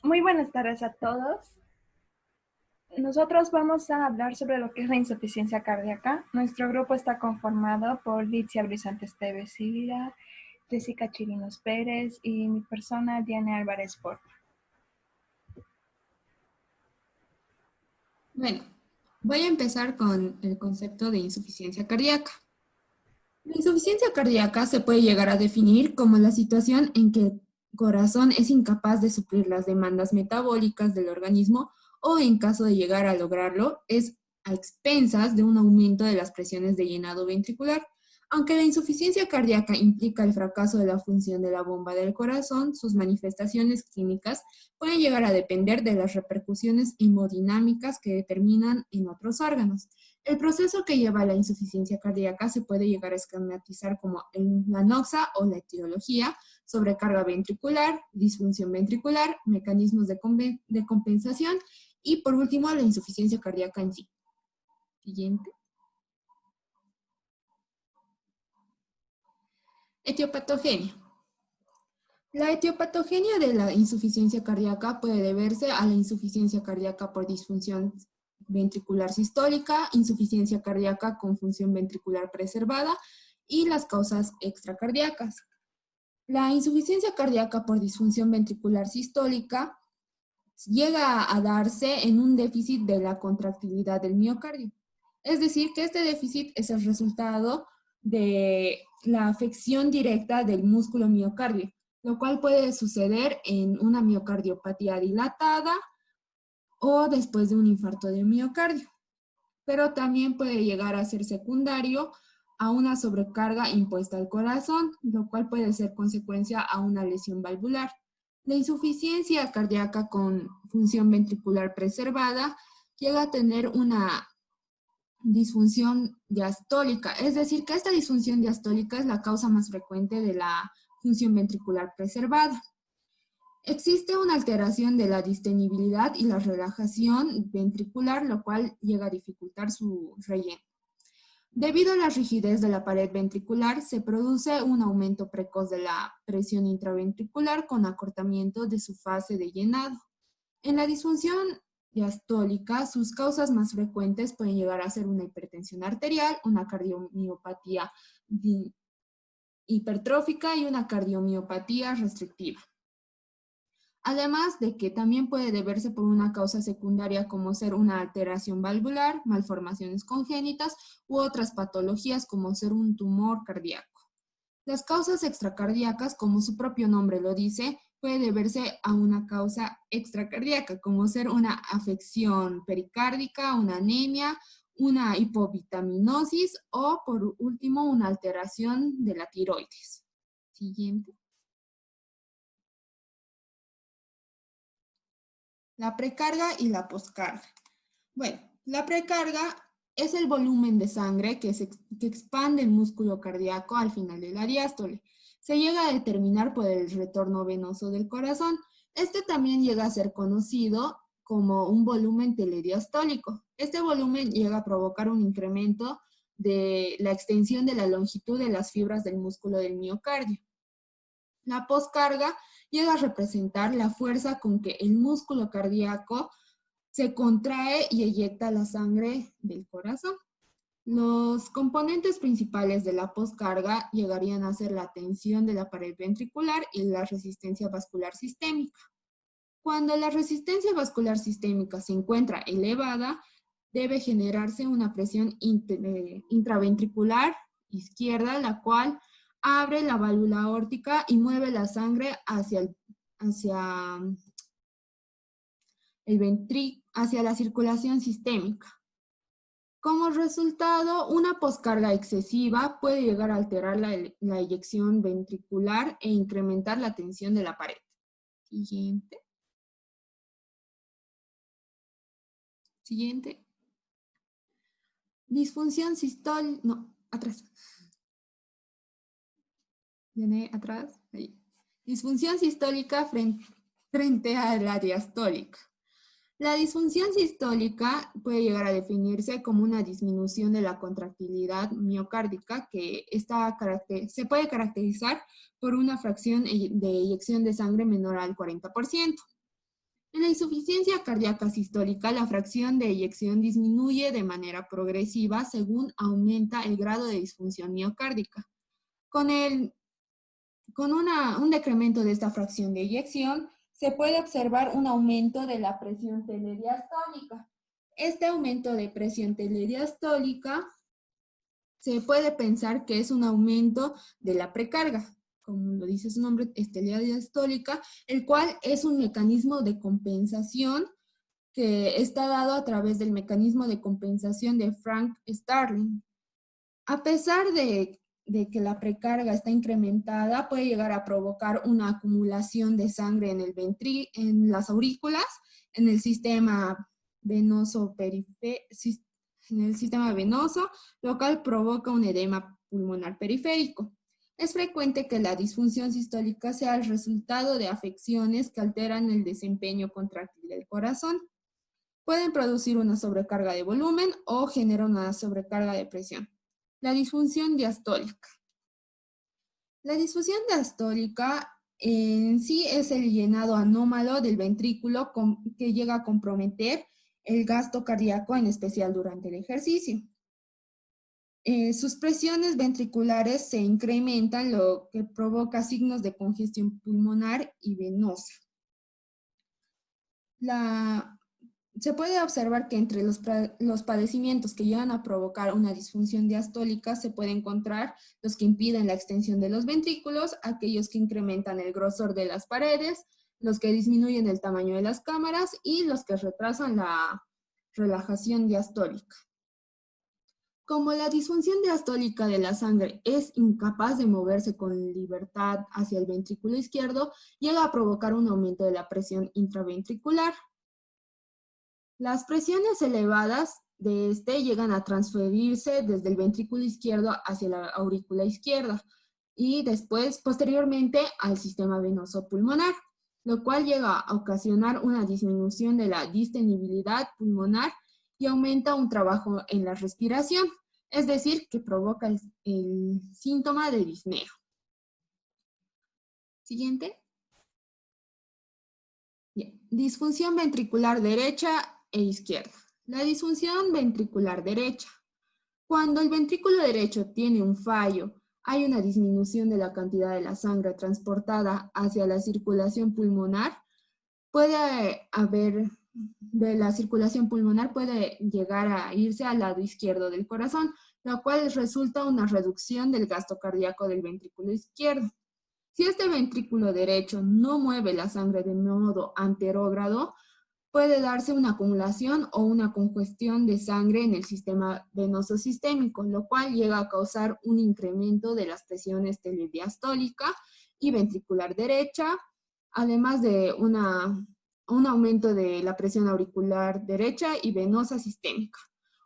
Muy buenas tardes a todos. Nosotros vamos a hablar sobre lo que es la insuficiencia cardíaca. Nuestro grupo está conformado por Litzia Brisantes Teves Sivira, Jessica Chirinos Pérez y mi persona, Diana Álvarez Porta. Bueno, voy a empezar con el concepto de insuficiencia cardíaca. La insuficiencia cardíaca se puede llegar a definir como la situación en que el corazón es incapaz de suplir las demandas metabólicas del organismo o en caso de llegar a lograrlo, es a expensas de un aumento de las presiones de llenado ventricular. Aunque la insuficiencia cardíaca implica el fracaso de la función de la bomba del corazón, sus manifestaciones clínicas pueden llegar a depender de las repercusiones hemodinámicas que determinan en otros órganos. El proceso que lleva a la insuficiencia cardíaca se puede llegar a esquematizar como la anoxia o la etiología, sobrecarga ventricular, disfunción ventricular, mecanismos de compensación y por último la insuficiencia cardíaca en sí. Siguiente. Etiopatogenia. La etiopatogenia de la insuficiencia cardíaca puede deberse a la insuficiencia cardíaca por disfunción ventricular sistólica, insuficiencia cardíaca con función ventricular preservada y las causas extracardíacas. La insuficiencia cardíaca por disfunción ventricular sistólica llega a darse en un déficit de la contractilidad del miocardio. Es decir, que este déficit es el resultado de la afección directa del músculo miocardio, lo cual puede suceder en una miocardiopatía dilatada o después de un infarto de miocardio. Pero también puede llegar a ser secundario a una sobrecarga impuesta al corazón, lo cual puede ser consecuencia a una lesión valvular. La insuficiencia cardíaca con función ventricular preservada llega a tener una disfunción diastólica, es decir, que esta disfunción diastólica es la causa más frecuente de la función ventricular preservada. Existe una alteración de la distenibilidad y la relajación ventricular, lo cual llega a dificultar su relleno. Debido a la rigidez de la pared ventricular, se produce un aumento precoz de la presión intraventricular con acortamiento de su fase de llenado. En la disfunción diastólica, sus causas más frecuentes pueden llegar a ser una hipertensión arterial, una cardiomiopatía hipertrófica y una cardiomiopatía restrictiva. Además de que también puede deberse por una causa secundaria como ser una alteración valvular, malformaciones congénitas u otras patologías como ser un tumor cardíaco. Las causas extracardíacas, como su propio nombre lo dice, puede deberse a una causa extracardíaca, como ser una afección pericárdica, una anemia, una hipovitaminosis o, por último, una alteración de la tiroides. Siguiente. La precarga y la poscarga. Bueno, la precarga es el volumen de sangre que expande el músculo cardíaco al final de la diástole. Se llega a determinar por el retorno venoso del corazón. Este también llega a ser conocido como un volumen telediastólico. Este volumen llega a provocar un incremento de la extensión de la longitud de las fibras del músculo del miocardio. La poscarga llega a representar la fuerza con que el músculo cardíaco se contrae y eyecta la sangre del corazón. Los componentes principales de la poscarga llegarían a ser la tensión de la pared ventricular y la resistencia vascular sistémica. Cuando la resistencia vascular sistémica se encuentra elevada, debe generarse una presión intraventricular izquierda, la cual abre la válvula aórtica y mueve la sangre hacia la circulación sistémica. Como resultado, una poscarga excesiva puede llegar a alterar la eyección ventricular e incrementar la tensión de la pared. Siguiente. Siguiente. Disfunción sistólica. No, atrás. Viene atrás. Ahí. Disfunción sistólica frente a la diastólica. La disfunción sistólica puede llegar a definirse como una disminución de la contractilidad miocárdica que se puede caracterizar por una fracción de eyección de sangre menor al 40%. En la insuficiencia cardíaca sistólica, la fracción de eyección disminuye de manera progresiva según aumenta el grado de disfunción miocárdica. Con un decremento de esta fracción de eyección, se puede observar un aumento de la presión telediastólica. Este aumento de presión telediastólica se puede pensar que es un aumento de la precarga, como lo dice su nombre, telediastólica, el cual es un mecanismo de compensación que está dado a través del mecanismo de compensación de Frank Starling. A pesar de que la precarga está incrementada, puede llegar a provocar una acumulación de sangre en las aurículas, en el sistema venoso lo cual provoca un edema pulmonar periférico. Es frecuente que la disfunción sistólica sea el resultado de afecciones que alteran el desempeño contráctil del corazón. Pueden producir una sobrecarga de volumen o generar una sobrecarga de presión. La disfunción diastólica. La disfunción diastólica en sí es el llenado anómalo del ventrículo que llega a comprometer el gasto cardíaco, en especial durante el ejercicio. Sus presiones ventriculares se incrementan, lo que provoca signos de congestión pulmonar y venosa. Se puede observar que entre los padecimientos que llegan a provocar una disfunción diastólica se puede encontrar los que impiden la extensión de los ventrículos, aquellos que incrementan el grosor de las paredes, los que disminuyen el tamaño de las cámaras y los que retrasan la relajación diastólica. Como la disfunción diastólica de la sangre es incapaz de moverse con libertad hacia el ventrículo izquierdo, llega a provocar un aumento de la presión intraventricular. Las presiones elevadas de este llegan a transferirse desde el ventrículo izquierdo hacia la aurícula izquierda y después, posteriormente, al sistema venoso pulmonar, lo cual llega a ocasionar una disminución de la distensibilidad pulmonar y aumenta un trabajo en la respiración, es decir, que provoca el síntoma de disnea. Siguiente. Bien. Disfunción ventricular derecha e izquierda. La disfunción ventricular derecha. Cuando el ventrículo derecho tiene un fallo, hay una disminución de la cantidad de la sangre transportada hacia la circulación pulmonar. De la circulación pulmonar puede llegar a irse al lado izquierdo del corazón, lo cual resulta una reducción del gasto cardíaco del ventrículo izquierdo. Si este ventrículo derecho no mueve la sangre de modo anterógrado, puede darse una acumulación o una congestión de sangre en el sistema venoso sistémico, lo cual llega a causar un incremento de las presiones telediastólica y ventricular derecha, además de un aumento de la presión auricular derecha y venosa sistémica.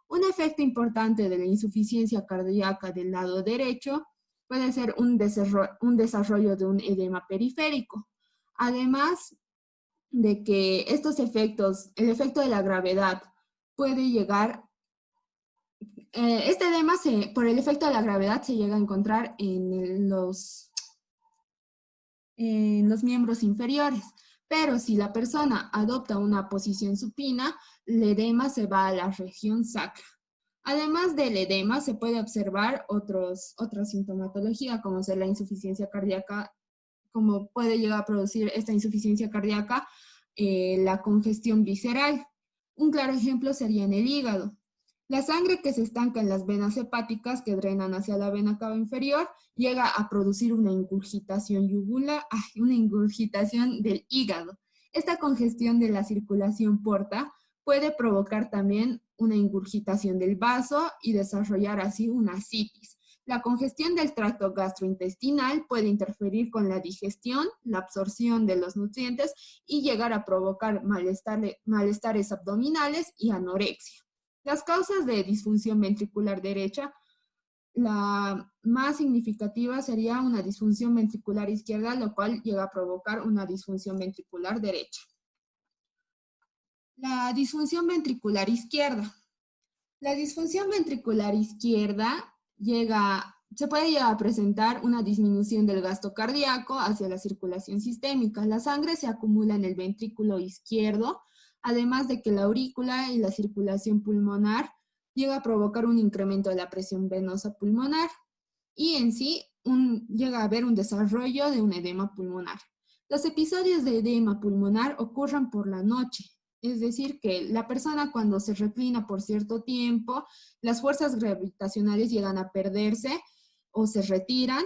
Un efecto importante de la insuficiencia cardíaca del lado derecho puede ser un desarrollo de un edema periférico. Además de que estos efectos, el efecto de la gravedad puede llegar, este edema por el efecto de la gravedad se llega a encontrar en los miembros inferiores, pero si la persona adopta una posición supina, el edema se va a la región sacra. Además del edema, se puede observar otra sintomatología, como ser la insuficiencia cardíaca, como puede llegar a producir esta insuficiencia cardíaca, la congestión visceral. Un claro ejemplo sería en el hígado. La sangre que se estanca en las venas hepáticas que drenan hacia la vena cava inferior llega a producir una ingurgitación una ingurgitación del hígado. Esta congestión de la circulación porta puede provocar también una ingurgitación del vaso y desarrollar así una ascitis. La congestión del tracto gastrointestinal puede interferir con la digestión, la absorción de los nutrientes y llegar a provocar malestares abdominales y anorexia. Las causas de disfunción ventricular derecha, la más significativa sería una disfunción ventricular izquierda, lo cual llega a provocar una disfunción ventricular derecha. La disfunción ventricular izquierda. La disfunción ventricular izquierda llega se puede llegar a presentar una disminución del gasto cardíaco hacia la circulación sistémica. La sangre se acumula en el ventrículo izquierdo, además de que la aurícula y la circulación pulmonar llega a provocar un incremento de la presión venosa pulmonar y en sí llega a haber un desarrollo de un edema pulmonar. Los episodios de edema pulmonar ocurren por la noche, es decir, que la persona cuando se reclina por cierto tiempo, las fuerzas gravitacionales llegan a perderse o se retiran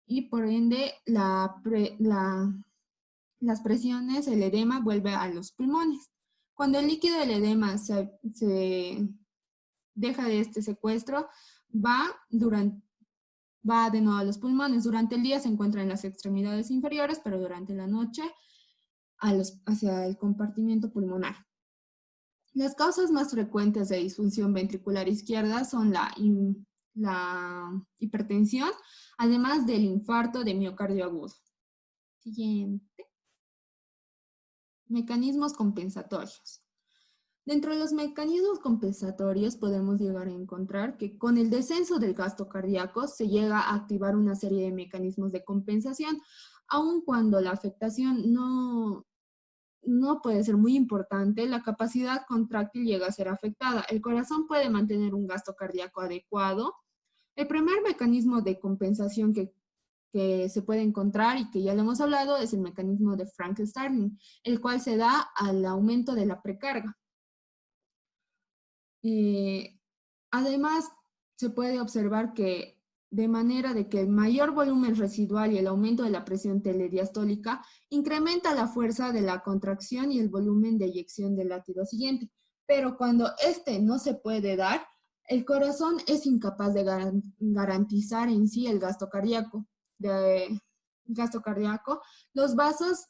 y por ende las presiones, el edema vuelve a los pulmones. Cuando el líquido del edema se deja de este secuestro, va de nuevo a los pulmones. Durante el día se encuentra en las extremidades inferiores, pero durante la noche hacia el compartimiento pulmonar. Las causas más frecuentes de disfunción ventricular izquierda son la hipertensión, además del infarto de miocardio agudo. Siguiente. Mecanismos compensatorios. Dentro de los mecanismos compensatorios podemos llegar a encontrar que con el descenso del gasto cardíaco se llega a activar una serie de mecanismos de compensación, aun cuando la afectación no puede ser muy importante, la capacidad contráctil llega a ser afectada. El corazón puede mantener un gasto cardíaco adecuado. El primer mecanismo de compensación que se puede encontrar y que ya lo hemos hablado es el mecanismo de Frank-Starling, el cual se da al aumento de la precarga. Además, se puede observar que de manera de que el mayor volumen residual y el aumento de la presión telediastólica incrementa la fuerza de la contracción y el volumen de eyección del latido siguiente. Pero cuando este no se puede dar, el corazón es incapaz de garantizar en sí el gasto cardíaco. Los vasos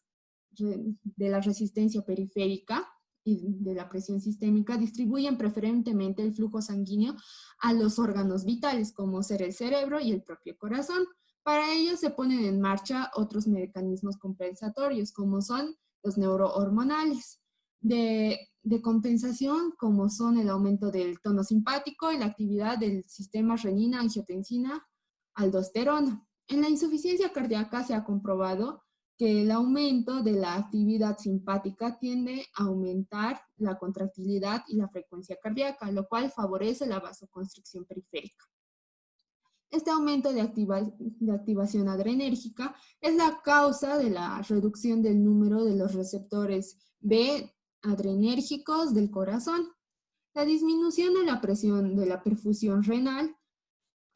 de la resistencia periférica y de la presión sistémica distribuyen preferentemente el flujo sanguíneo a los órganos vitales, como ser el cerebro y el propio corazón. Para ello se ponen en marcha otros mecanismos compensatorios, como son los neurohormonales, de compensación, como son el aumento del tono simpático y la actividad del sistema renina, angiotensina, aldosterona. En la insuficiencia cardíaca se ha comprobado que el aumento de la actividad simpática tiende a aumentar la contractilidad y la frecuencia cardíaca, lo cual favorece la vasoconstricción periférica. Este aumento de activación adrenérgica es la causa de la reducción del número de los receptores B adrenérgicos del corazón. La disminución de la presión de la perfusión renal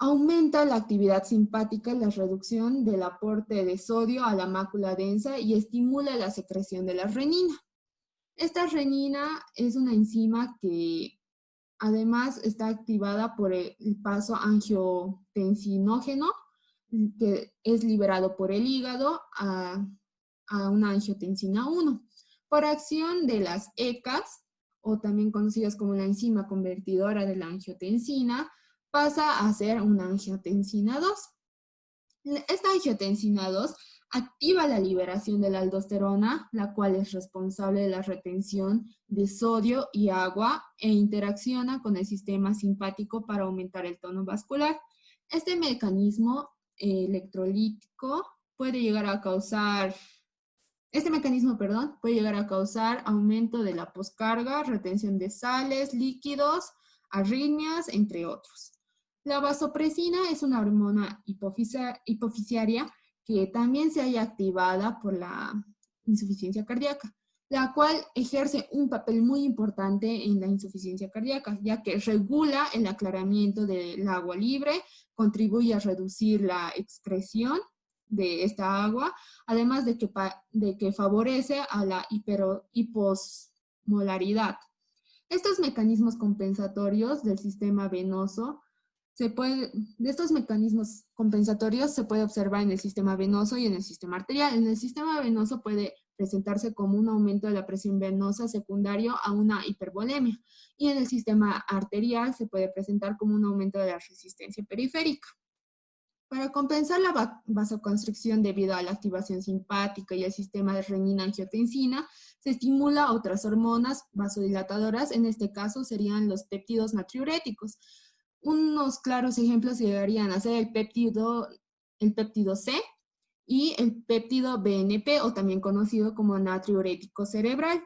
aumenta la actividad simpática y la reducción del aporte de sodio a la mácula densa y estimula la secreción de la renina. Esta renina es una enzima que además está activada por el paso angiotensinógeno, que es liberado por el hígado a una angiotensina 1. Por acción de las ECAs, o también conocidas como la enzima convertidora de la angiotensina, pasa a ser una angiotensina 2. Esta angiotensina 2 activa la liberación de la aldosterona, la cual es responsable de la retención de sodio y agua e interacciona con el sistema simpático para aumentar el tono vascular. Este mecanismo electrolítico puede llegar a causar aumento de la poscarga, retención de sales, líquidos, arritmias, entre otros. La vasopresina es una hormona hipofisiaria que también se halla activada por la insuficiencia cardíaca, la cual ejerce un papel muy importante en la insuficiencia cardíaca, ya que regula el aclaramiento del agua libre, contribuye a reducir la excreción de esta agua, además de que favorece a la hiposmolaridad. Estos mecanismos compensatorios del sistema venoso de estos mecanismos compensatorios se puede observar en el sistema venoso y en el sistema arterial. En el sistema venoso puede presentarse como un aumento de la presión venosa secundario a una hipervolemia, y en el sistema arterial se puede presentar como un aumento de la resistencia periférica. Para compensar la vasoconstricción debido a la activación simpática y el sistema de renina-angiotensina, se estimula otras hormonas vasodilatadoras, en este caso serían los péptidos natriuréticos. Unos claros ejemplos llegarían a ser el péptido C y el péptido BNP, o también conocido como natriurético cerebral.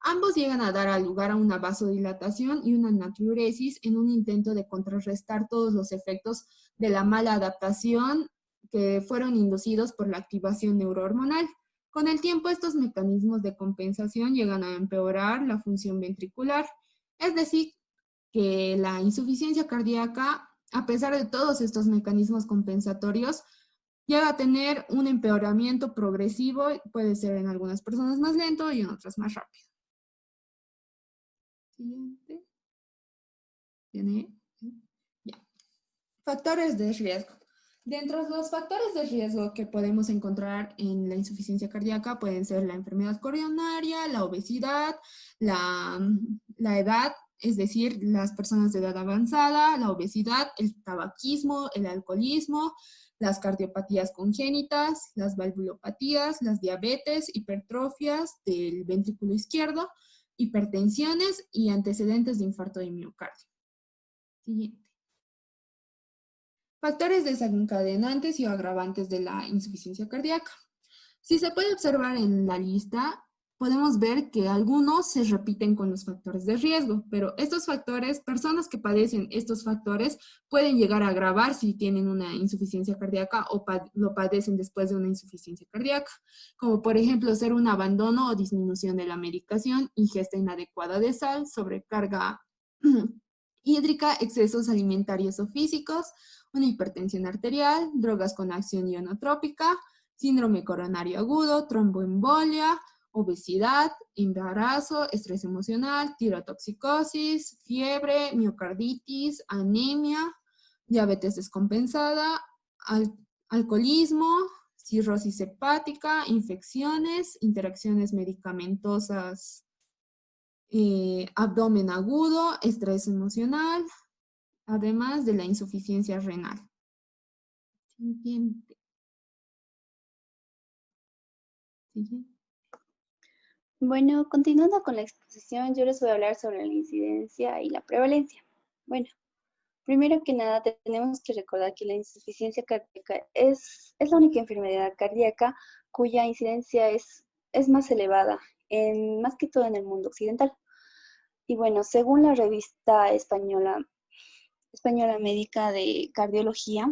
Ambos llegan a dar lugar a una vasodilatación y una natriuresis en un intento de contrarrestar todos los efectos de la mala adaptación que fueron inducidos por la activación neurohormonal. Con el tiempo, estos mecanismos de compensación llegan a empeorar la función ventricular, es decir, que la insuficiencia cardíaca, a pesar de todos estos mecanismos compensatorios, llega a tener un empeoramiento progresivo, puede ser en algunas personas más lento y en otras más rápido. Siguiente. ¿Tiene? Ya. Factores de riesgo. Dentro de los factores de riesgo que podemos encontrar en la insuficiencia cardíaca pueden ser la enfermedad coronaria, la obesidad, la edad, es decir, las personas de edad avanzada, la obesidad, el tabaquismo, el alcoholismo, las cardiopatías congénitas, las valvulopatías, las diabetes, hipertrofias del ventrículo izquierdo, hipertensiones y antecedentes de infarto de miocardio. Siguiente. Factores desencadenantes y agravantes de la insuficiencia cardíaca. Si se puede observar en la lista, podemos ver que algunos se repiten con los factores de riesgo, pero estos factores, personas que padecen estos factores, pueden llegar a agravar si tienen una insuficiencia cardíaca o lo padecen después de una insuficiencia cardíaca, como por ejemplo ser un abandono o disminución de la medicación, ingesta inadecuada de sal, sobrecarga hídrica, excesos alimentarios o físicos, una hipertensión arterial, drogas con acción ionotrópica, síndrome coronario agudo, tromboembolia, obesidad, embarazo, estrés emocional, tirotoxicosis, fiebre, miocarditis, anemia, diabetes descompensada, alcoholismo, cirrosis hepática, infecciones, interacciones medicamentosas, abdomen agudo, estrés emocional, además de la insuficiencia renal. Siguiente. Siguiente. Bueno, continuando con la exposición, yo les voy a hablar sobre la incidencia y la prevalencia. Bueno, primero que nada tenemos que recordar que la insuficiencia cardíaca es la única enfermedad cardíaca cuya incidencia es más elevada, más que todo en el mundo occidental. Y bueno, según la revista española médica de cardiología,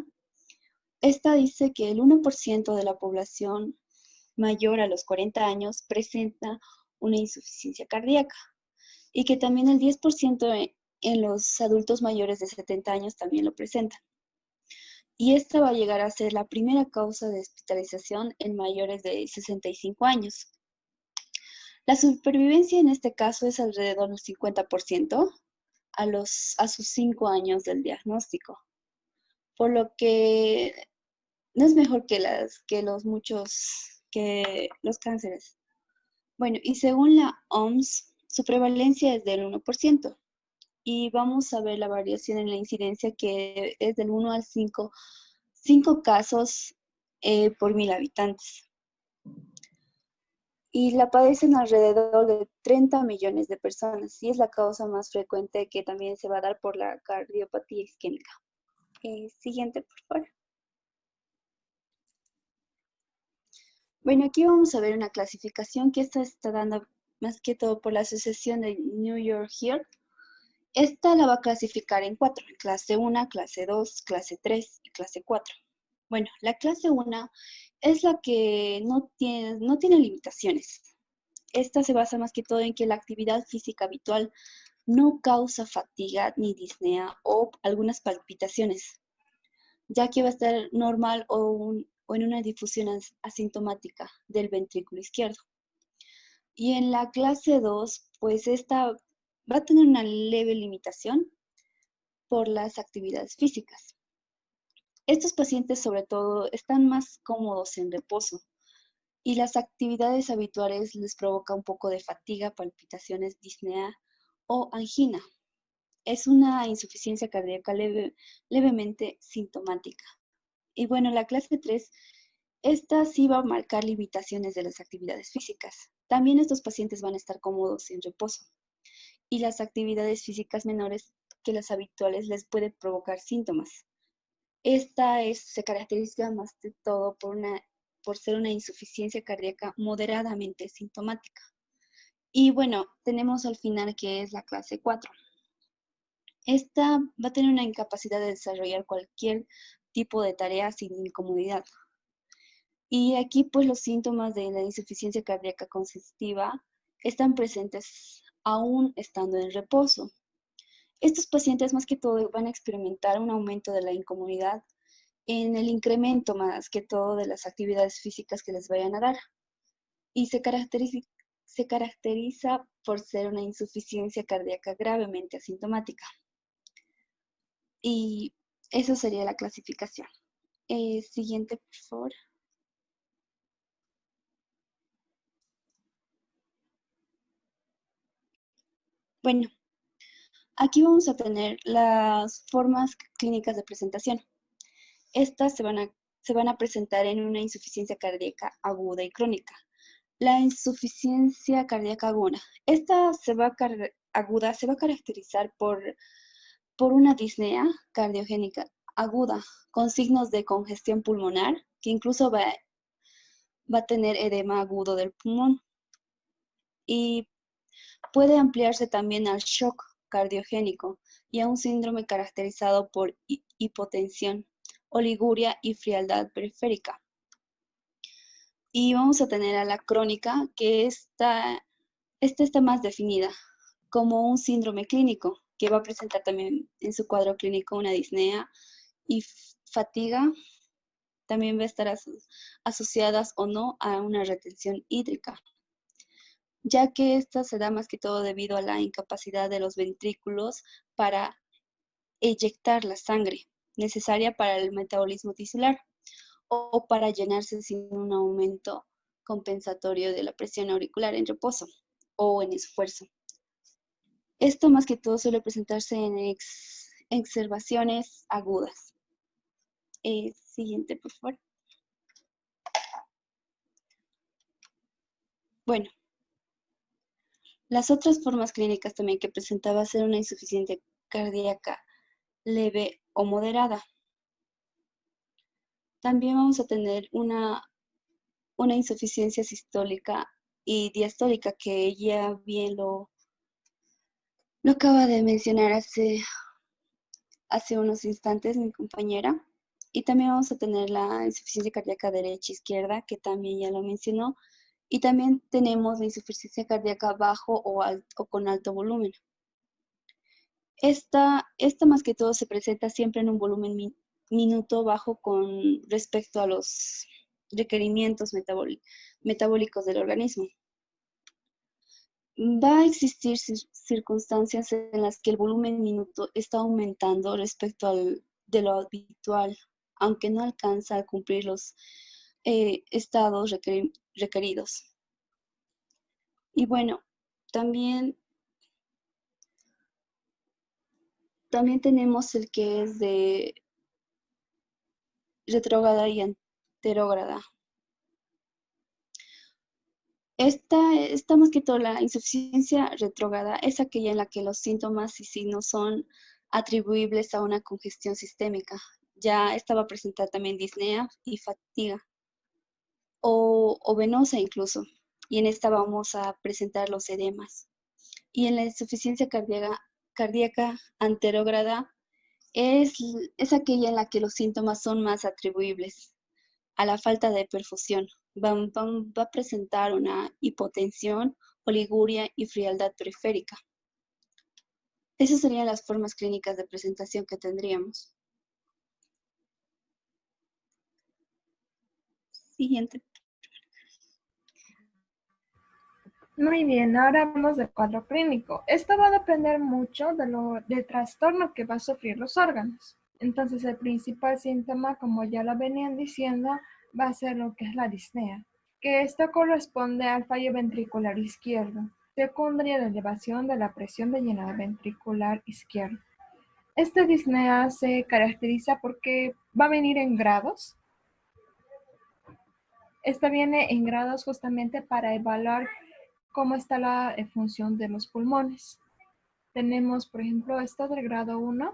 esta dice que el 1% de la población mayor a los 40 años presenta una insuficiencia cardíaca y que también el 10% en los adultos mayores de 70 años también lo presentan. Y esta va a llegar a ser la primera causa de hospitalización en mayores de 65 años. La supervivencia en este caso es alrededor del 50% a sus 5 años del diagnóstico, por lo que no es mejor que los cánceres. Bueno, y según la OMS, su prevalencia es del 1%. Y vamos a ver la variación en la incidencia, que es del 1 al 5 casos por 1000 habitantes. Y la padecen alrededor de 30 millones de personas. Y es la causa más frecuente, que también se va a dar por la cardiopatía isquémica. Siguiente, por favor. Bueno, aquí vamos a ver una clasificación que esta está dando más que todo por la Asociación de New York Heart. Esta la va a clasificar en 4, clase 1, clase 2, clase 3 y clase 4. Bueno, la clase 1 es la que no tiene limitaciones. Esta se basa más que todo en que la actividad física habitual no causa fatiga ni disnea o algunas palpitaciones, ya que va a estar normal o en una difusión asintomática del ventrículo izquierdo. Y en la clase 2, pues esta va a tener una leve limitación por las actividades físicas. Estos pacientes sobre todo están más cómodos en reposo y las actividades habituales les provoca un poco de fatiga, palpitaciones, disnea o angina. Es una insuficiencia cardíaca levemente sintomática. Y bueno, la clase 3, esta sí va a marcar limitaciones de las actividades físicas. También estos pacientes van a estar cómodos en reposo y las actividades físicas menores que las habituales les puede provocar síntomas. Se caracteriza más de todo por ser una insuficiencia cardíaca moderadamente sintomática. Y bueno, tenemos al final que es la clase 4. Esta va a tener una incapacidad de desarrollar cualquier tipo de tarea sin incomodidad. Y aquí pues los síntomas de la insuficiencia cardíaca congestiva están presentes aún estando en reposo. Estos pacientes más que todo van a experimentar un aumento de la incomodidad en el incremento más que todo de las actividades físicas que les vayan a dar. Y se caracteriza por ser una insuficiencia cardíaca gravemente asintomática. Y eso sería la clasificación. Siguiente, por favor. Bueno, aquí vamos a tener las formas clínicas de presentación. Estas se van a presentar en una insuficiencia cardíaca aguda y crónica. La insuficiencia cardíaca aguda. Aguda se va a caracterizar por una disnea cardiogénica aguda con signos de congestión pulmonar, que incluso va a tener edema agudo del pulmón. Y puede ampliarse también al shock cardiogénico y a un síndrome caracterizado por hipotensión, oliguria y frialdad periférica. Y vamos a tener a la crónica, que esta está más definida como un síndrome clínico, que va a presentar también en su cuadro clínico una disnea y fatiga. También va a estar asociadas o no a una retención hídrica, ya que esta se da más que todo debido a la incapacidad de los ventrículos para eyectar la sangre necesaria para el metabolismo tisular o para llenarse sin un aumento compensatorio de la presión auricular en reposo o en esfuerzo. Esto más que todo suele presentarse en exacerbaciones agudas. Siguiente, por favor. Bueno, las otras formas clínicas también que presentaba ser una insuficiencia cardíaca leve o moderada. También vamos a tener una insuficiencia sistólica y diastólica, que ya bien lo acaba de mencionar hace unos instantes mi compañera. Y también vamos a tener la insuficiencia cardíaca derecha-izquierda, que también ya lo mencionó. Y también tenemos la insuficiencia cardíaca bajo o con alto volumen. Esta más que todo se presenta siempre en un volumen minuto bajo con respecto a los requerimientos metabólicos del organismo. Va a existir circunstancias en las que el volumen minuto está aumentando respecto de lo habitual, aunque no alcanza a cumplir los estados requeridos. Y bueno, también tenemos el que es de retrógrada y anterógrada. Esta más que todo, la insuficiencia retrógrada es aquella en la que los síntomas y signos son atribuibles a una congestión sistémica. Ya esta va a presentar también disnea y fatiga, o venosa incluso. Y en esta vamos a presentar los edemas. Y en la insuficiencia cardíaca anterógrada es aquella en la que los síntomas son más atribuibles a la falta de perfusión. Va a presentar una hipotensión, oliguria y frialdad periférica. Esas serían las formas clínicas de presentación que tendríamos. Siguiente. Muy bien, ahora hablamos del cuadro clínico. Esto va a depender mucho del trastorno que va a sufrir los órganos. Entonces, el principal síntoma, como ya lo venían diciendo, va a ser lo que es la disnea, que esto corresponde al fallo ventricular izquierdo, secundaria de elevación de la presión de llenado ventricular izquierdo. Esta disnea se caracteriza porque va a venir en grados. Esta viene en grados justamente para evaluar cómo está la función de los pulmones. Tenemos, por ejemplo, esto del grado 1,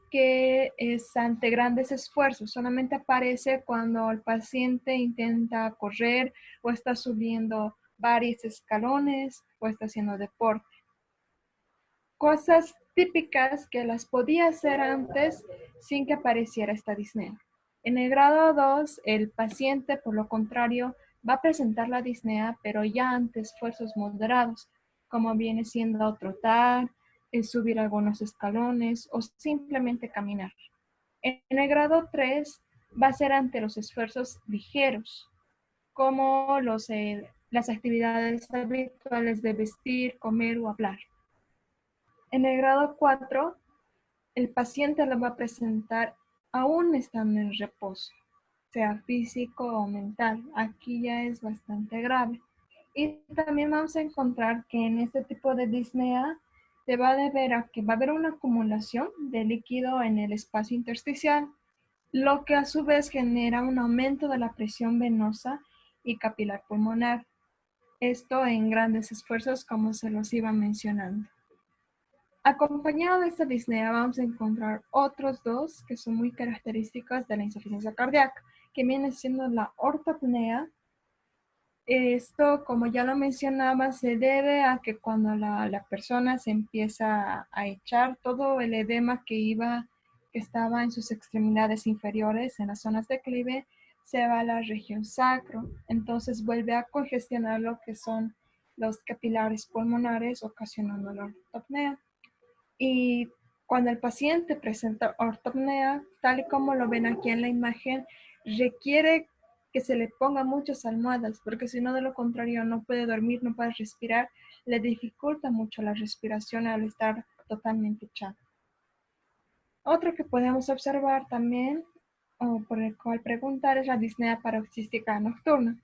que es ante grandes esfuerzos. Solamente aparece cuando el paciente intenta correr o está subiendo varios escalones o está haciendo deporte. Cosas típicas que las podía hacer antes sin que apareciera esta disnea. En el grado 2, el paciente, por lo contrario, va a presentar la disnea, pero ya ante esfuerzos moderados, como viene siendo trotar, subir algunos escalones o simplemente caminar. En el grado 3 va a ser ante los esfuerzos ligeros, como las actividades habituales de vestir, comer o hablar. En el grado 4, el paciente lo va a presentar aún estando en reposo, sea físico o mental. Aquí ya es bastante grave. Y también vamos a encontrar que en este tipo de disnea se va a deber a que va a haber una acumulación de líquido en el espacio intersticial, lo que a su vez genera un aumento de la presión venosa y capilar pulmonar. Esto en grandes esfuerzos, como se los iba mencionando. Acompañado de esta disnea vamos a encontrar otros dos que son muy características de la insuficiencia cardíaca, que viene siendo la ortopnea. Esto, como ya lo mencionaba, se debe a que cuando la persona se empieza a echar todo el edema que estaba en sus extremidades inferiores, en las zonas de declive, se va a la región sacro. Entonces vuelve a congestionar lo que son los capilares pulmonares, ocasionando la ortopnea. Y cuando el paciente presenta ortopnea, tal y como lo ven aquí en la imagen, requiere que se le ponga muchas almohadas, porque si no, de lo contrario, no puede dormir, no puede respirar, le dificulta mucho la respiración al estar totalmente echado. Otro que podemos observar también, o por el cual preguntar, es la disnea paroxística nocturna.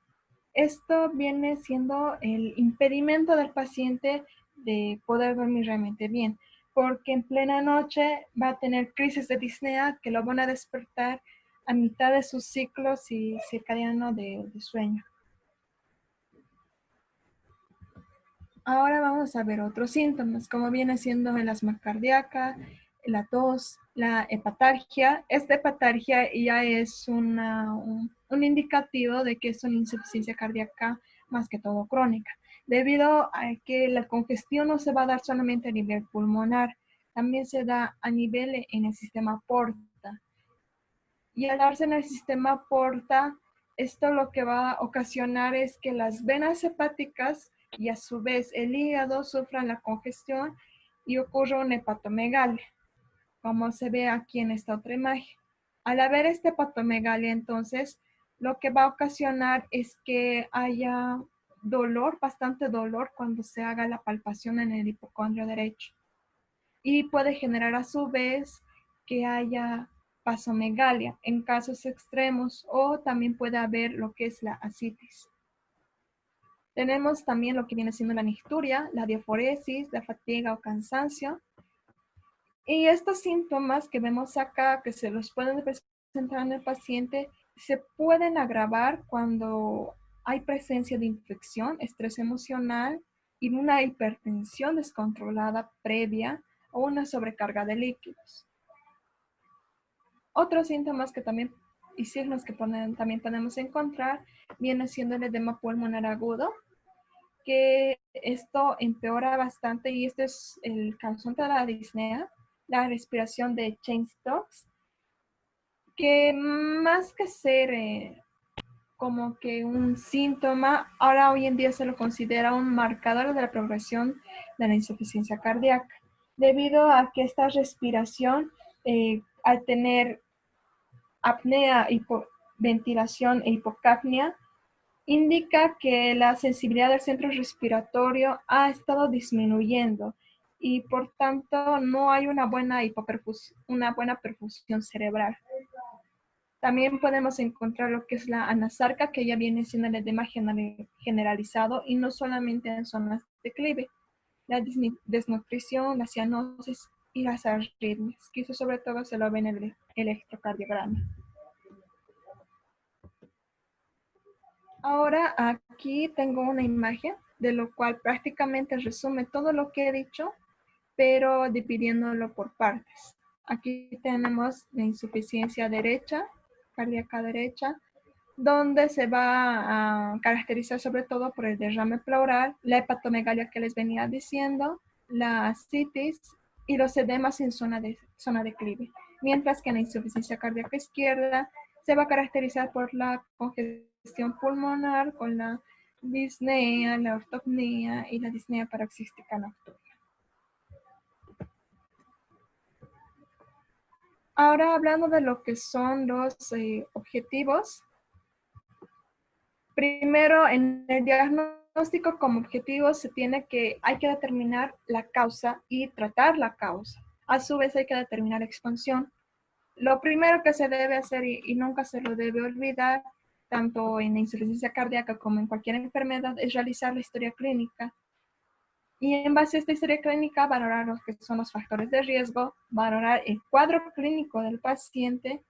Esto viene siendo el impedimento del paciente de poder dormir realmente bien, porque en plena noche va a tener crisis de disnea que lo van a despertar a mitad de su ciclo circadiano de sueño. Ahora vamos a ver otros síntomas, como viene siendo el asma cardíaca, la tos, la hepatargia. Esta hepatargia ya es un indicativo de que es una insuficiencia cardíaca más que todo crónica, debido a que la congestión no se va a dar solamente a nivel pulmonar, también se da a nivel en el sistema porta. Y al darse en el sistema porta, esto lo que va a ocasionar es que las venas hepáticas y a su vez el hígado sufran la congestión y ocurre una hepatomegalia, como se ve aquí en esta otra imagen. Al haber esta hepatomegalia, entonces, lo que va a ocasionar es que haya dolor, bastante dolor, cuando se haga la palpación en el hipocondrio derecho. Y puede generar a su vez que haya vasomegalia en casos extremos, o también puede haber lo que es la ascitis. Tenemos también lo que viene siendo la nicturia, la diaforesis, la fatiga o cansancio. Y estos síntomas que vemos acá, que se los pueden presentar en el paciente, se pueden agravar cuando hay presencia de infección, estrés emocional y una hipertensión descontrolada previa o una sobrecarga de líquidos. Otros síntomas que también y signos que también podemos encontrar viene siendo el edema pulmonar agudo, que esto empeora bastante y este es el causante de la disnea, la respiración de Cheyne-Stokes, que más que ser como que un síntoma, ahora hoy en día se lo considera un marcador de la progresión de la insuficiencia cardíaca, debido a que esta respiración, al tener apnea, hipoventilación e hipocapnia, indica que la sensibilidad del centro respiratorio ha estado disminuyendo y por tanto no hay una buena perfusión cerebral. También podemos encontrar lo que es la anasarca, que ya viene siendo el edema generalizado y no solamente en zonas de declive, la desnutrición, la cianosis y las arritmias, que eso sobre todo se lo ve en el electrocardiograma. Ahora aquí tengo una imagen de lo cual prácticamente resume todo lo que he dicho pero dividiéndolo por partes. Aquí tenemos la insuficiencia derecha, cardíaca derecha, donde se va a caracterizar sobre todo por el derrame pleural, la hepatomegalia que les venía diciendo, la ascitis y los edemas en zona declive. Mientras que en la insuficiencia cardíaca izquierda se va a caracterizar por la congestión pulmonar con la disnea, la ortopnea y la disnea paroxística nocturna. Ahora hablando de lo que son los objetivos. Primero, en el diagnóstico como objetivo hay que determinar la causa y tratar la causa. A su vez hay que determinar la expansión. Lo primero que se debe hacer y nunca se lo debe olvidar, tanto en la insuficiencia cardíaca como en cualquier enfermedad, es realizar la historia clínica. Y en base a esta historia clínica, valorar lo que son los factores de riesgo, valorar el cuadro clínico del paciente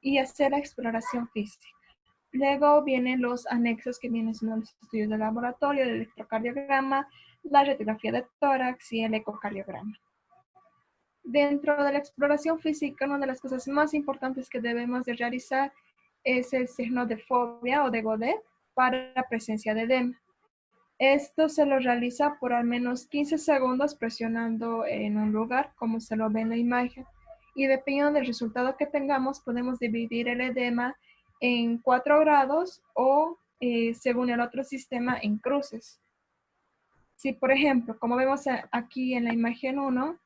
y hacer la exploración física. Luego vienen los anexos que vienen siendo los estudios de laboratorio, el electrocardiograma, la radiografía de tórax y el ecocardiograma. Dentro de la exploración física, una de las cosas más importantes que debemos de realizar es el signo de fobia o de Godet para la presencia de edema. Esto se lo realiza por al menos 15 segundos presionando en un lugar, como se lo ve en la imagen. Y dependiendo del resultado que tengamos, podemos dividir el edema en 4 grados o, según el otro sistema, en cruces. Si, por ejemplo, como vemos aquí en la imagen 1,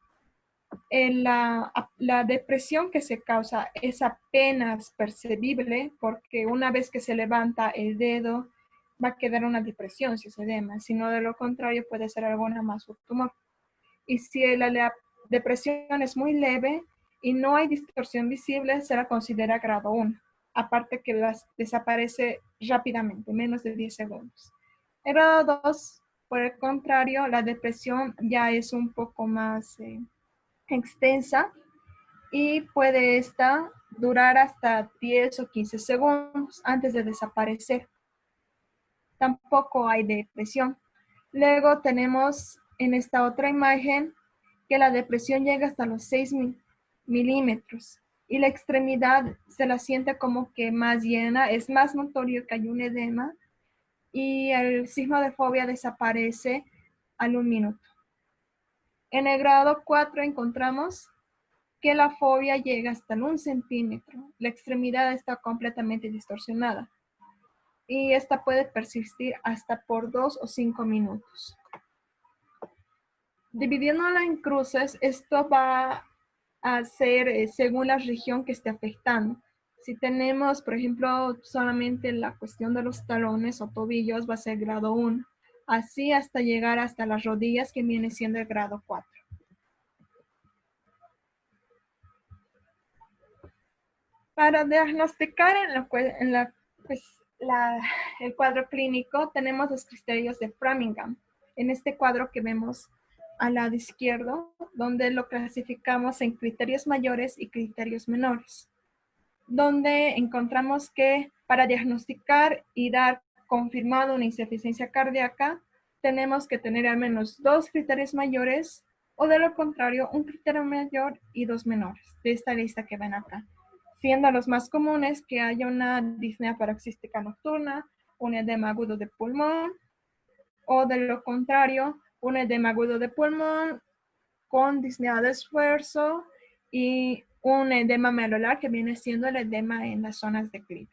la depresión que se causa es apenas percibible porque una vez que se levanta el dedo, va a quedar una depresión si es edema, sino de lo contrario puede ser alguna más un tumor. Y si la depresión es muy leve y no hay distorsión visible, se la considera grado 1. Aparte que desaparece rápidamente, menos de 10 segundos. El grado 2, por el contrario, la depresión ya es un poco más extensa y puede esta durar hasta 10 o 15 segundos antes de desaparecer. Tampoco hay depresión. Luego tenemos en esta otra imagen que la depresión llega hasta los 6 milímetros y la extremidad se la siente como que más llena, es más notorio que hay un edema y el signo de fobia desaparece al 1 minuto. En el grado 4 encontramos que la fobia llega hasta el 1 centímetro. La extremidad está completamente distorsionada y esta puede persistir hasta por 2 o 5 minutos. Dividiéndola en cruces, esto va a ser según la región que esté afectando. Si tenemos, por ejemplo, solamente la cuestión de los talones o tobillos, va a ser grado 1. Así hasta llegar hasta las rodillas, que viene siendo el grado 4. Para diagnosticar el cuadro clínico, tenemos los criterios de Framingham. En este cuadro que vemos al lado izquierdo, donde lo clasificamos en criterios mayores y criterios menores, donde encontramos que para diagnosticar y dar confirmado una insuficiencia cardíaca, tenemos que tener al menos 2 criterios mayores o de lo contrario, un criterio mayor y 2 menores, de esta lista que ven acá. Siendo los más comunes que haya una disnea paroxística nocturna, un edema agudo de pulmón, o de lo contrario, un edema agudo de pulmón con disnea de esfuerzo y un edema medular que viene siendo el edema en las zonas de declive.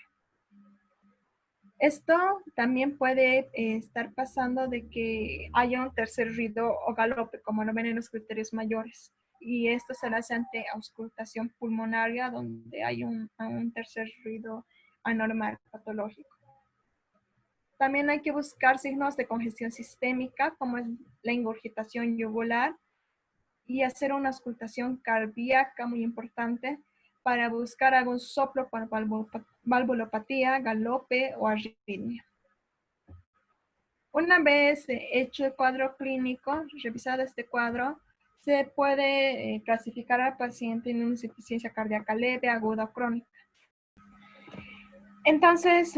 Esto también puede estar pasando de que haya un tercer ruido o galope, como lo ven en los criterios mayores. Y esto se hace ante auscultación pulmonaria, donde hay un tercer ruido anormal patológico. También hay que buscar signos de congestión sistémica, como es la ingurgitación yugular, y hacer una auscultación cardíaca muy importante para buscar algún soplo por valvulopatía, galope o arritmia. Una vez hecho el cuadro clínico, revisado este cuadro, se puede clasificar al paciente en una insuficiencia cardíaca leve, aguda o crónica. Entonces,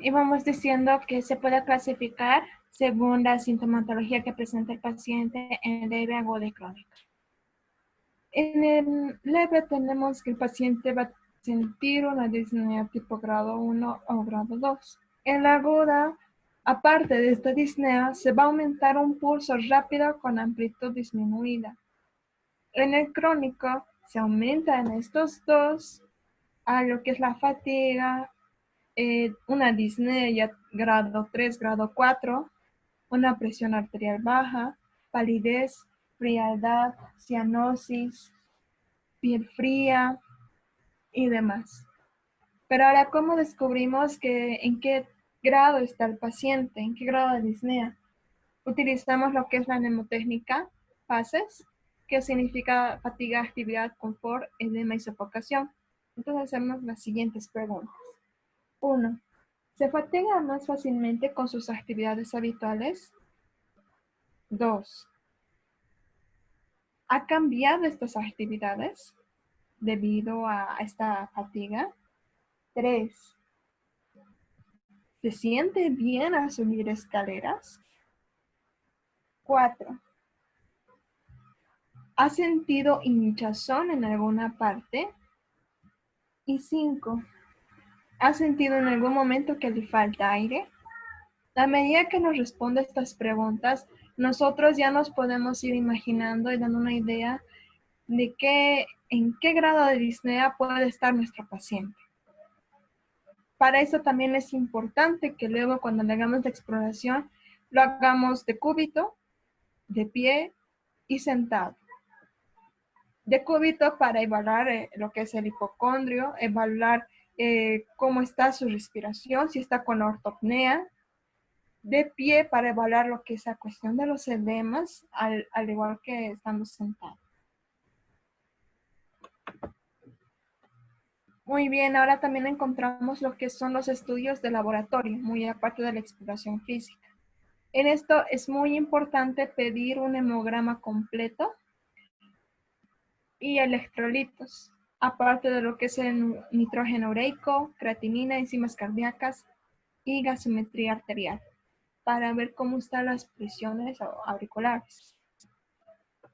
íbamos diciendo que se puede clasificar según la sintomatología que presenta el paciente en leve, aguda y crónica. En el leve tenemos que el paciente va a sentir una disnea tipo grado 1 o grado 2. En la aguda, aparte de esta disnea, se va a aumentar un pulso rápido con amplitud disminuida. En el crónico, se aumenta en estos dos a lo que es la fatiga, una disnea grado 3, grado 4, una presión arterial baja, palidez, frialdad, cianosis, piel fría y demás. Pero ahora, ¿cómo descubrimos en qué grado está el paciente? ¿En qué grado de disnea? Utilizamos lo que es la mnemotécnica PACES, que significa fatiga, actividad, confort, edema y sofocación. Entonces hacemos las siguientes preguntas. 1. ¿Se fatiga más fácilmente con sus actividades habituales? 2. ¿Ha cambiado estas actividades debido a esta fatiga? 3. ¿Se siente bien al subir escaleras? 4. ¿Ha sentido hinchazón en alguna parte? Y 5. ¿Ha sentido en algún momento que le falta aire? A medida que nos responde estas preguntas, nosotros ya nos podemos ir imaginando y dando una idea de en qué grado de disnea puede estar nuestro paciente. Para eso también es importante que luego cuando le hagamos la exploración, lo hagamos de cúbito, de pie y sentado. De cúbito para evaluar lo que es el hipocondrio, evaluar cómo está su respiración, si está con ortopnea. De pie para evaluar lo que es la cuestión de los edemas, al igual que estando sentado. Muy bien, ahora también encontramos lo que son los estudios de laboratorio, muy aparte de la exploración física. En esto es muy importante pedir un hemograma completo y electrolitos, aparte de lo que es el nitrógeno ureico, creatinina, enzimas cardíacas y gasometría arterial, para ver cómo están las presiones auriculares.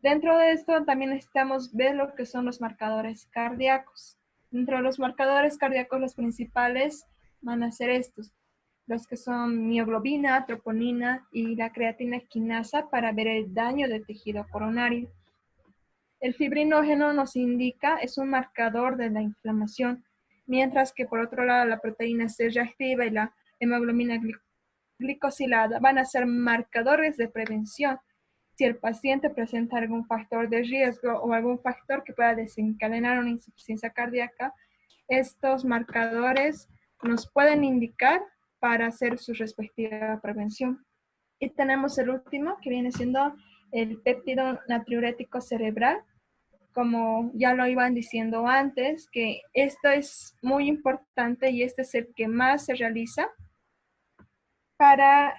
Dentro de esto también necesitamos ver lo que son los marcadores cardíacos. Dentro de los marcadores cardíacos, los principales van a ser estos, los que son mioglobina, troponina y la creatina quinasa para ver el daño del tejido coronario. El fibrinógeno nos indica, es un marcador de la inflamación, mientras que por otro lado la proteína C reactiva y la hemoglobina glicosilada van a ser marcadores de prevención. Si el paciente presenta algún factor de riesgo o algún factor que pueda desencadenar una insuficiencia cardíaca, estos marcadores nos pueden indicar para hacer su respectiva prevención. Y tenemos el último, que viene siendo el péptido natriurético cerebral. Como ya lo iban diciendo antes, que esto es muy importante y este es el que más se realiza para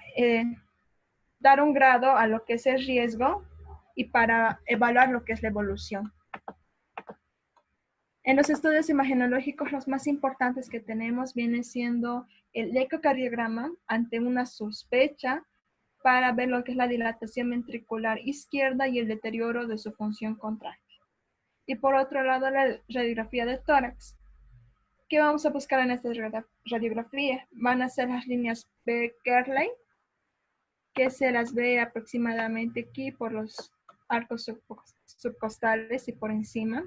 dar un grado a lo que es el riesgo y para evaluar lo que es la evolución. En los estudios imagenológicos, los más importantes que tenemos viene siendo el ecocardiograma ante una sospecha para ver lo que es la dilatación ventricular izquierda y el deterioro de su función contráctil. Y por otro lado, la radiografía de tórax. ¿Qué vamos a buscar en esta radiografía? Van a ser las líneas Beckerley, que se las ve aproximadamente aquí por los arcos subcostales y por encima.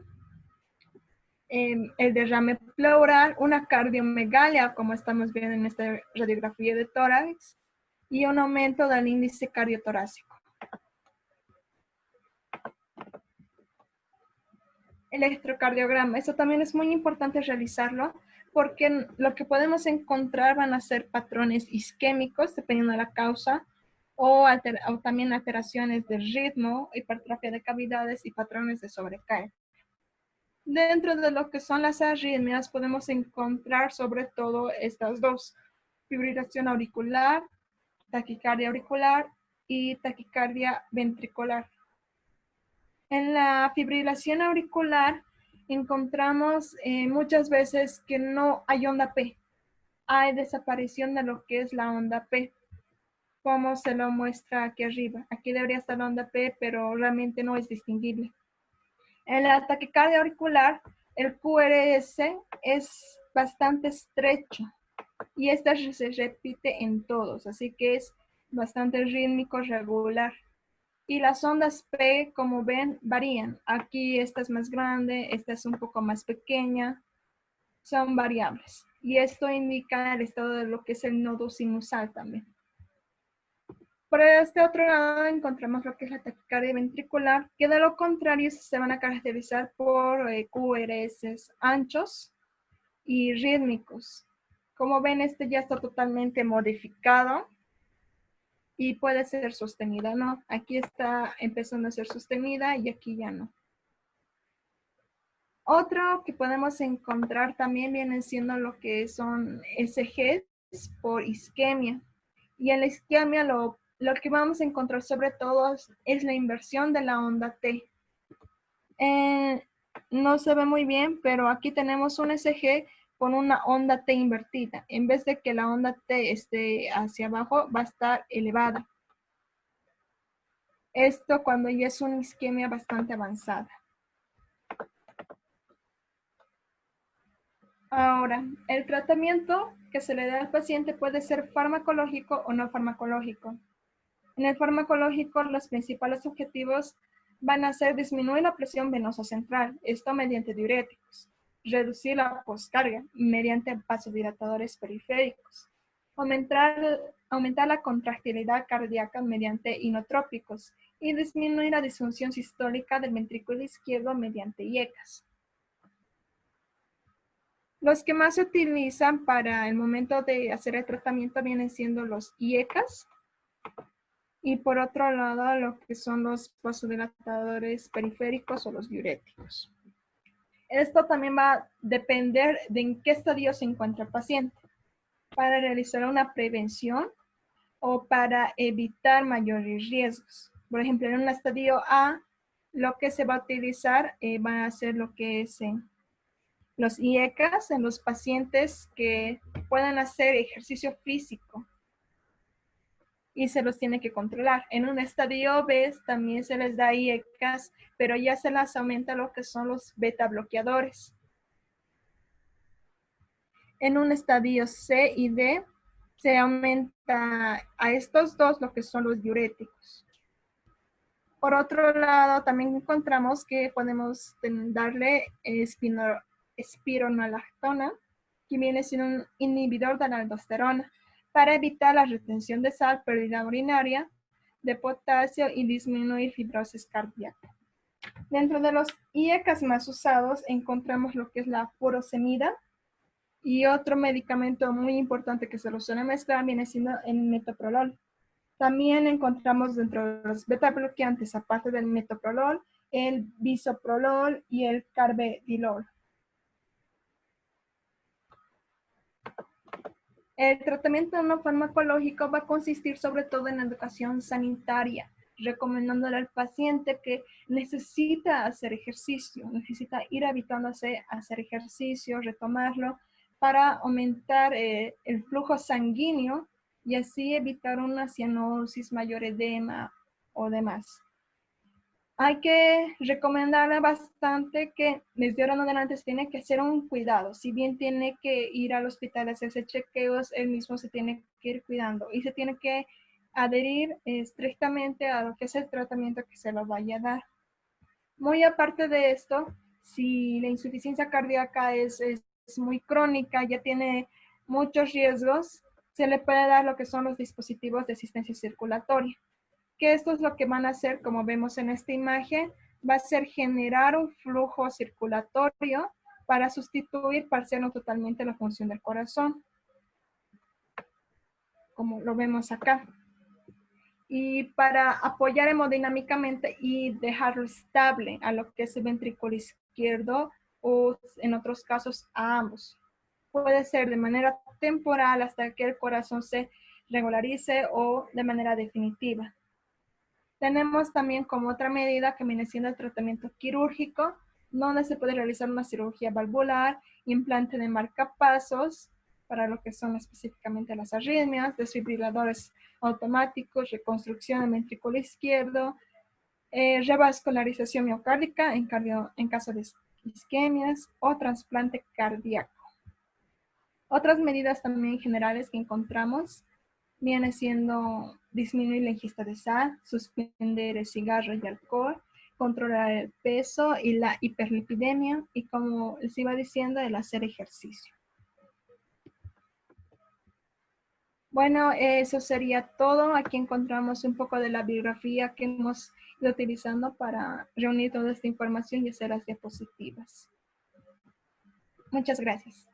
El derrame pleural, una cardiomegalia, como estamos viendo en esta radiografía de tórax, y un aumento del índice cardiotorácico. Electrocardiograma, eso también es muy importante realizarlo porque lo que podemos encontrar van a ser patrones isquémicos, dependiendo de la causa, o también alteraciones de ritmo, hipertrofia de cavidades y patrones de sobrecarga. Dentro de lo que son las arritmias podemos encontrar sobre todo estas dos, fibrilación auricular, taquicardia auricular y taquicardia ventricular. En la fibrilación auricular encontramos muchas veces que no hay onda P, hay desaparición de lo que es la onda P. como se lo muestra aquí arriba. Aquí debería estar la onda P, pero realmente no es distinguible. En la taquicardia auricular, el QRS es bastante estrecho y esta se repite en todos, así que es bastante rítmico, regular. Y las ondas P, como ven, varían. Aquí esta es más grande, esta es un poco más pequeña, son variables. Y esto indica el estado de lo que es el nodo sinusal también. Por este otro lado encontramos lo que es la taquicardia ventricular, que de lo contrario se van a caracterizar por QRS anchos y rítmicos. Como ven, este ya está totalmente modificado y puede ser sostenida, ¿no? Aquí está empezando a ser sostenida y aquí ya no. Otro que podemos encontrar también viene siendo lo que son SGs por isquemia. Y en la isquemia lo que vamos a encontrar sobre todo es la inversión de la onda T. No se ve muy bien, pero aquí tenemos un SG con una onda T invertida. En vez de que la onda T esté hacia abajo, va a estar elevada. Esto cuando ya es una isquemia bastante avanzada. Ahora, el tratamiento que se le da al paciente puede ser farmacológico o no farmacológico. En el farmacológico, los principales objetivos van a ser disminuir la presión venosa central, esto mediante diuréticos, reducir la poscarga mediante vasodilatadores periféricos, aumentar la contractilidad cardíaca mediante inotrópicos y disminuir la disfunción sistólica del ventrículo izquierdo mediante IECAS. Los que más se utilizan para el momento de hacer el tratamiento vienen siendo los IECAS y por otro lado lo que son los vasodilatadores periféricos o los diuréticos. Esto también va a depender de en qué estadio se encuentra el paciente para realizar una prevención o para evitar mayores riesgos. Por ejemplo, en un estadio A, lo que se va a utilizar va a ser lo que es los IECAS en los pacientes que puedan hacer ejercicio físico y se los tiene que controlar. En un estadio B también se les da IECAS, pero ya se les aumenta lo que son los beta bloqueadores. En un estadio C y D se aumenta a estos dos lo que son los diuréticos. Por otro lado, también encontramos que podemos darle espironolactona, que viene siendo un inhibidor de la aldosterona, para evitar la retención de sal, pérdida urinaria, de potasio y disminuir fibrosis cardíaca. Dentro de los IECAS más usados encontramos lo que es la furosemida y otro medicamento muy importante que se lo suele mezclar viene siendo el metoprolol. También encontramos dentro de los beta bloqueantes, aparte del metoprolol, el bisoprolol y el carvedilol. El tratamiento no farmacológico va a consistir sobre todo en educación sanitaria, recomendándole al paciente que necesita hacer ejercicio, necesita ir habituándose a hacer ejercicio, retomarlo, para aumentar el flujo sanguíneo y así evitar una cianosis, mayor edema o demás. Hay que recomendarle bastante que desde ahora en adelante se tiene que hacer un cuidado. Si bien tiene que ir al hospital a hacerse chequeos, él mismo se tiene que ir cuidando y se tiene que adherir estrictamente a lo que es el tratamiento que se lo vaya a dar. Muy aparte de esto, si la insuficiencia cardíaca es muy crónica, ya tiene muchos riesgos, se le puede dar lo que son los dispositivos de asistencia circulatoria, que esto es lo que van a hacer, como vemos en esta imagen, va a ser generar un flujo circulatorio para sustituir parcial o totalmente la función del corazón, como lo vemos acá. Y para apoyar hemodinámicamente y dejarlo estable a lo que es el ventrículo izquierdo o en otros casos a ambos. Puede ser de manera temporal hasta que el corazón se regularice o de manera definitiva. Tenemos también como otra medida que viene siendo el tratamiento quirúrgico, donde se puede realizar una cirugía valvular, implante de marcapasos para lo que son específicamente las arritmias, desfibriladores automáticos, reconstrucción del ventrículo izquierdo, revascularización miocárdica en caso de isquemias o trasplante cardíaco. Otras medidas también generales que encontramos viene siendo disminuir la ingesta de sal, suspender el cigarro y alcohol, controlar el peso y la hiperlipidemia y, como les iba diciendo, el hacer ejercicio. Bueno, eso sería todo. Aquí encontramos un poco de la bibliografía que hemos ido utilizando para reunir toda esta información y hacer las diapositivas. Muchas gracias.